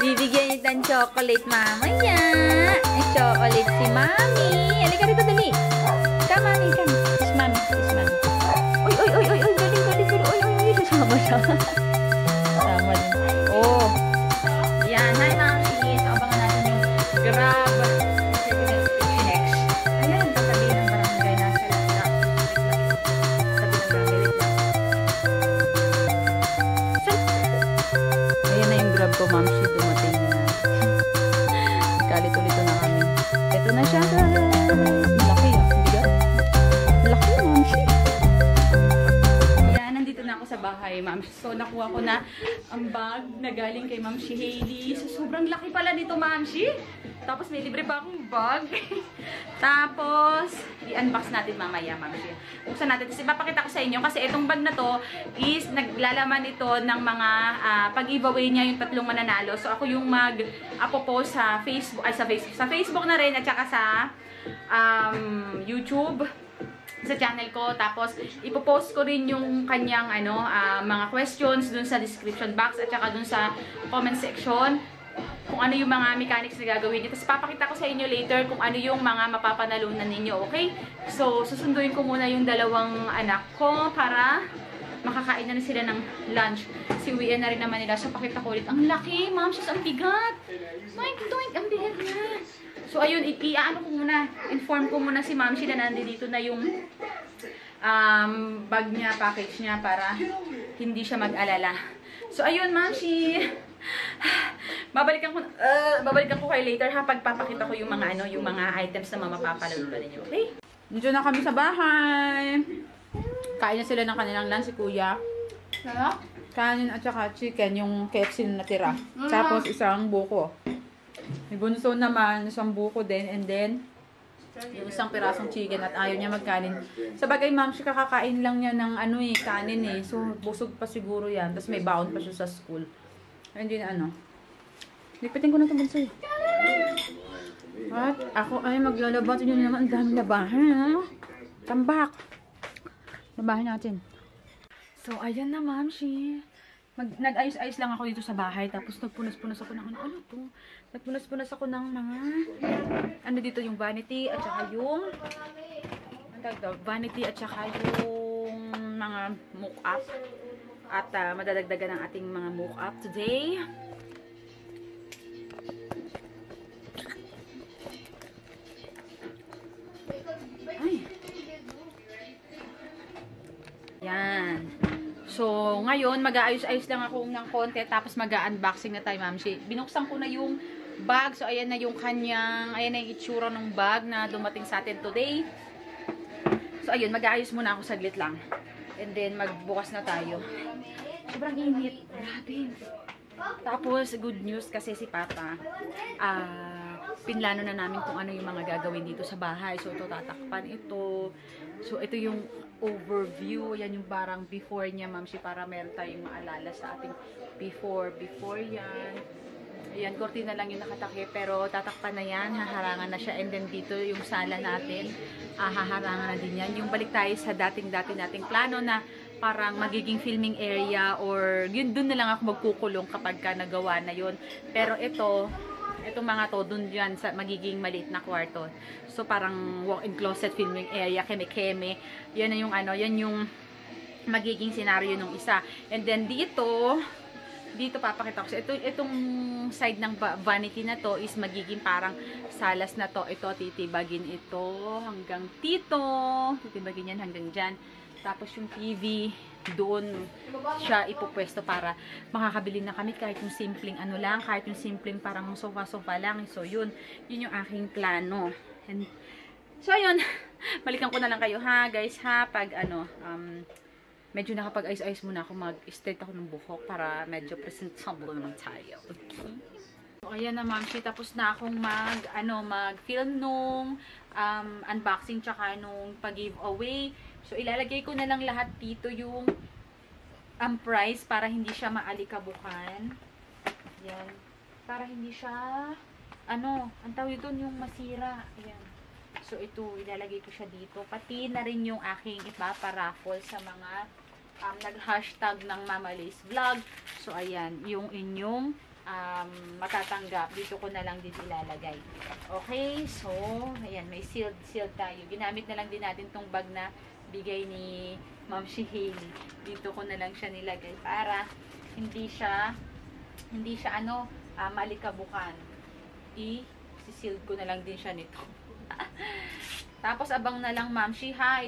Bibigyan niyo ng chocolate mamaya. Ay, chocolate si Mami. Halika rito, dali. Come, Mami, come. Is Mami, is Mami. Uy, uy, uy, uy, uy, galing, galing, galing. Uy, uy, uy, sasama siya. Sama din. Oh. Yan, hi, Mami. So, abangan natin yung grab. Next. Ayan, katabi ng barangay na sila. Katabi ng barangay. Ayan na yung grab ko, Ma'am. She dumating na. Kalit-ulito na kami. Ito na siya, guys. Laki, ah. Bigat. Laki, Ma'am. She. Ayan, nandito na ako sa bahay, Ma'am. So, nakuha ko na ang bag na galing kay Ma'am She Hailey. So, sobrang laki pala nito, Ma'am She. Tapos, may libre pa akong bag. Tapos, i-unbox natin mamaya, Ma'am She. Buksan natin. Kasi, papakita ko sa inyo. Kasi, itong bag na to is naglalaman ito ng mga pag-giveaway niya yung 3 mananalo. So, ako yung mag-post sa Facebook, sa Facebook na rin at saka sa YouTube, sa channel ko. Tapos, ipopost ko rin yung kanyang mga questions dun sa description box at saka dun sa comment section kung ano yung mga mechanics na gagawin niyo. Tapos, papakita ko sa inyo later kung ano yung mga mapapanalunan ninyo, okay? So, susunduin ko muna yung 2 anak ko para makakain na sila ng lunch. Siwian na rin naman nila. So, pakita ko ulit. Ang laki, Ma'am. Sus, ang bigat. Mike, ang bigat niya. So, ayun, i-ano ko muna. Inform ko muna si Ma'am She na nandito na yung bag niya, package niya para hindi siya mag-alala. So, ayun, Ma'am She. Babalikan ko kayo later ha, pagpapakita ko yung mga yung mga items na mapapalalunan ninyo, okay? Dito na kami sa bahay. Kain na sila ng kanilang lunch si Kuya. Kanin at saka chicken, yung KFC na natira. Tapos isang buko. May bunso naman, isang buko din, and then yung isang pirasong chicken at ayaw niya magkanin. Sa bagay, Ma'am, siya kakakain lang niya ng kanin eh. So, busog pa siguro yan. Tapos may baon pa siya sa school. Hindi na Lipitin ko na ito bunso eh. At ako ay maglalabat. Yun naman, ang daming labahan. Tambak. Labahan natin. So, ayan na, Ma'am She. Nag-ayos-ayos lang ako dito sa bahay. Tapos nagpunas-punas ako ng ano to? Nagpunas-punas ako ng mga dito yung vanity at saka yung vanity at saka yung mga mock-up. At madadagdagan ang ating mga mock-up today. Ay. Yan. So, ngayon, mag-aayos-ayos lang ako ng konti, tapos mag-unboxing na tayo, Ma'am She. Binuksan ko na yung bag. So, ayan na yung ayan na yung itsura ng bag na dumating sa atin today. So, ayun, mag-aayos muna ako saglit lang. And then, magbukas na tayo. Sobrang init. Grabe. Tapos, good news kasi si Papa, pinlano na namin kung ano yung mga gagawin dito sa bahay. So, ito, tatakpan ito. So, ito yung overview. Yan yung parang before niya, Ma'am She, para meron tayong maalala sa ating before yan. Ayan, kortina lang yung nakatakip, pero tatakpan na yan, haharangan na siya. And then dito yung sala natin, haharangan na din yan. Yung balik tayo sa dating-dati nating plano na parang magiging filming area or yun, dun na lang ako magkukulong kapag ka nagawa na yun. Pero itong mga to, dun yan sa magiging maliit na kwarto. So parang walk-in closet filming area, keme-keme. Yan na yung yan yung magiging scenario nung isa. And then dito papakita ko sa itong side ng vanity na to is magiging parang salas na to. Ito titibagin ito hanggang dito. Titibagin yan hanggang dyan. Tapos yung TV doon siya ipupwesto para makakabili na kami kahit yung simpleng lang, kahit yung simpleng parang sofa-sofa lang. So yun yung aking plano. And so yun, balikan ko na lang kayo guys pag medyo nakapag-ayos-ayos muna ako, mag-straight ako ng buhok para medyo presentable naman tayo. Okay? So, ayan na, Ma'am She. Tapos na akong mag-film nung unboxing tsaka nung pag-giveaway. So, ilalagay ko na lang lahat dito yung price para hindi siya maalikabukan. Ayan. Para hindi siya, ang tawag doon yung masira. Ayan. So, ito, ilalagay ko siya dito. Pati na rin yung aking ipaparaffle sa mga nag-hashtag ng Mama Liz Vlog. So, ayan, yung inyong matatanggap, dito ko na lang din ilalagay. Okay, so, ayan, may sealed tayo. Ginamit na lang din natin tong bag na bigay ni Ma'am Hailey. Dito ko na lang siya nilagay para hindi siya malikabukan. I-sealed ko na lang din siya nito. Tapos abang na lang Ma'am ha,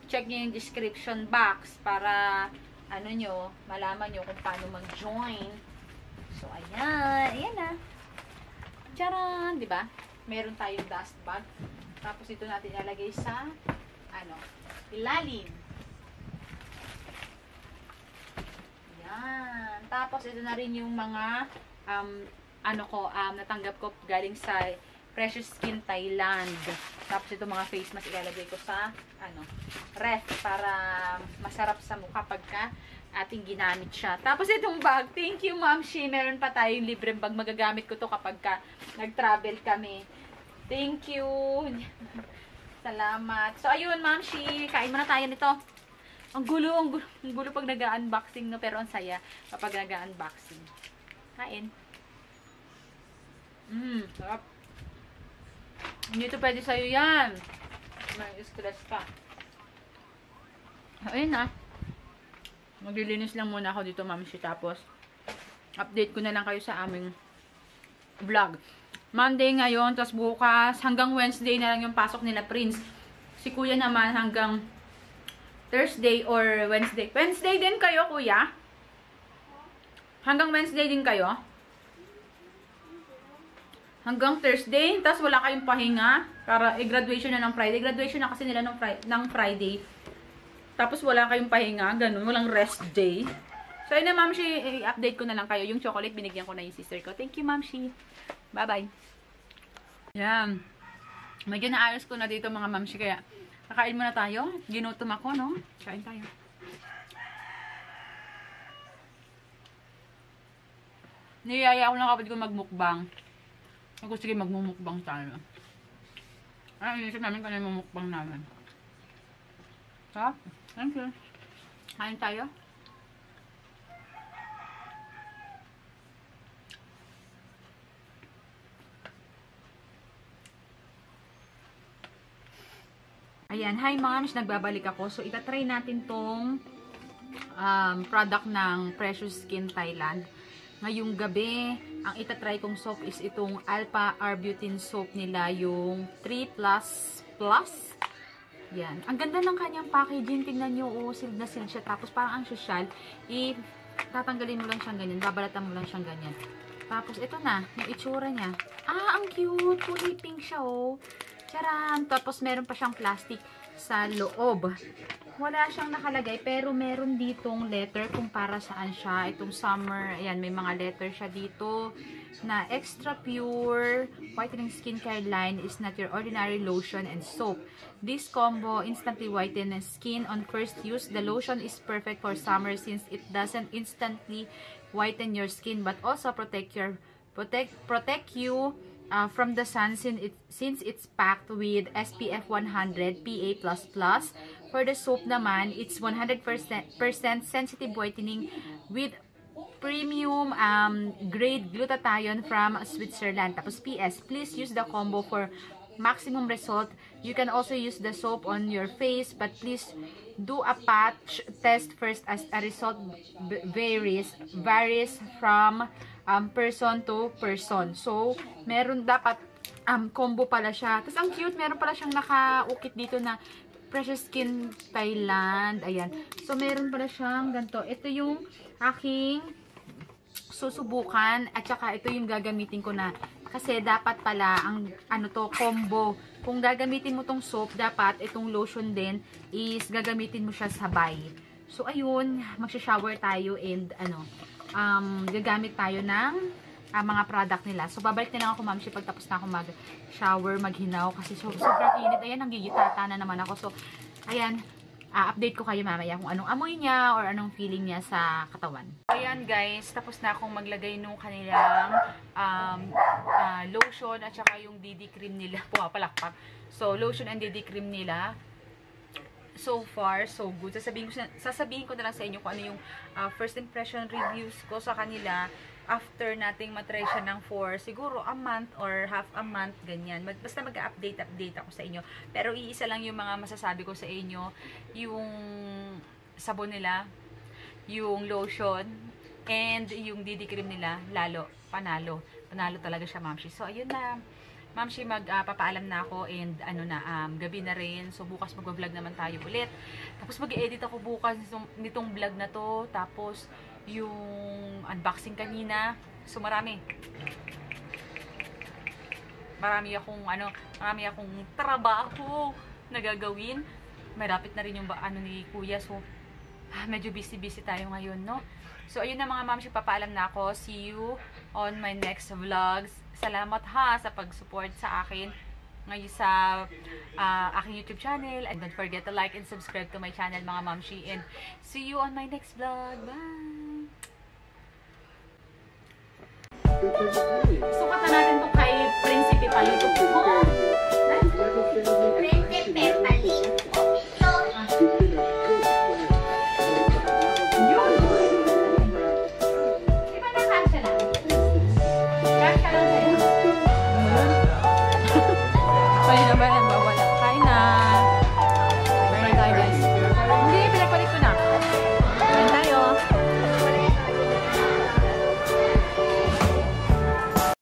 check niyo yung description box para malaman nyo kung paano mag-join. So ayan na. Charan, 'di ba? Meron tayong dust bag. Tapos ito natin ilalagay sa ilalim. Yan. Tapos ito na rin yung mga natanggap ko galing sa Precious Skin Thailand. Tapos ito mga face mask ilalagay ko sa ref para masarap sa mukha pagka ating ginamit siya. Tapos itong bag, thank you Ma'am Shi. Meron pa tayong libreng bag. Magagamit ko to kapag nag-travel kami. Thank you. Salamat. So ayun Ma'am Shi, kain muna tayo nito. Ang gulo pag nag-unboxing, no? Pero ang saya kapag nag-unboxing. Kain. Sarap. Hindi ito pwede sa'yo yan. May stress ka. Ayun na. Maglilinis lang muna ako dito, Ma'am Shi. Tapos, update ko na lang kayo sa aming vlog. Monday ngayon, tapos bukas, hanggang Wednesday na lang yung pasok nila, Prince. Si Kuya naman hanggang Thursday or Wednesday. Wednesday din kayo, Kuya? Hanggang Wednesday din kayo? Hanggang Thursday, tapos wala kayong pahinga. Para graduation na ng Friday. Graduation na kasi nila ng Friday. Tapos wala kayong pahinga, ganun, walang rest day. So yun na Ma'am Shi, i-update ko na lang kayo. Yung chocolate, binigyan ko na yung sister ko. Thank you Ma'am Shi. Bye-bye. Yan. Medyo naayos ko na dito mga Ma'am Shi, kaya kakain muna tayo. Ginutom ako, no? Kain tayo. Niyaya ako ng kapatid ko magmukbang. Ako sige, magmumukbang tayo. Inisip namin kung ano yung mumukbang namin. So, thank you. Kain tayo. Ayan, hi mga miss, nagbabalik ako. So, itatry natin tong product ng Precious Skin Thailand. Ngayong gabi, ang itatry kong soap is itong Alpha Arbutin soap nila, yung 3++. Yan. Ang ganda ng kanyang packaging. Tingnan nyo, sealed na sealed siya. Tapos parang ang social, tatanggalin mo lang siyang ganyan. Babalatan mo lang siyang ganyan. Tapos ito na, yung itsura niya. Ah, ang cute. Kulay pink siya, oh. Charan! Tapos meron pa siyang plastic sa loob. Wala siyang nakalagay, pero meron ditong letter kung para saan siya. Itong summer, ayan, may mga letter siya dito na extra pure whitening skincare line is not your ordinary lotion and soap. This combo instantly whitens skin on first use. The lotion is perfect for summer since it doesn't instantly whiten your skin but also protect you from the sun since it's packed with SPF 100 PA++. For the soap naman, it's 100% sensitive whitening with premium grade glutathione from Switzerland. Tapos PS, please use the combo for maximum result. You can also use the soap on your face, but please do a patch test first as a result varies from person to person. So, meron dapat combo pala siya. Tapos ang cute, meron pala siyang nakaukit dito na Precious Skin Thailand. Ayan. So, meron pala siyang ganito. Ito yung aking susubukan at saka ito yung gagamitin ko na. Kasi dapat pala ang combo. Kung gagamitin mo tong soap, dapat itong lotion din is gagamitin mo siya sabay. So, ayun. Magsha-shower tayo and gagamit tayo ng mga product nila. So, babalik na lang ako, Ma'am Shi, pagtapos na ako mag-shower, maghinaw. Kasi sobrang init. Ayan, nanggigitata na naman ako. So, ayan, update ko kayo mamaya kung anong amoy niya or anong feeling niya sa katawan. Ayan, guys, tapos na akong maglagay nung kanilang lotion at saka yung DD cream nila. Pumapalakpak. So, lotion and DD cream nila. so far, so good. Sasabihin ko na lang sa inyo kung ano yung first impression reviews ko sa kanila after nating matry siya ng for siguro a month or half a month, ganyan. Basta mag-update ako sa inyo. Pero iisa lang yung mga masasabi ko sa inyo, yung sabon nila, yung lotion, and yung DD cream nila, lalo, panalo. Panalo talaga siya, Mamshi. So, ayun na. Mamshi, magpapaalam na ako and gabi na rin. So, bukas mag-vlog naman tayo ulit. Tapos, mag-edit ako bukas nitong vlog na to. Tapos, yung unboxing kanina. So, marami akong trabaho na gagawin. Malapit na rin yung ni Kuya. So, medyo busy tayo ngayon, no? So, ayun na mga Mamshi, papaalam na ako. See you on my next vlogs. Salamat ha sa pag-support sa akin ngayon sa aking YouTube channel. And don't forget to like and subscribe to my channel, mga Mamshi. And see you on my next vlog. Bye!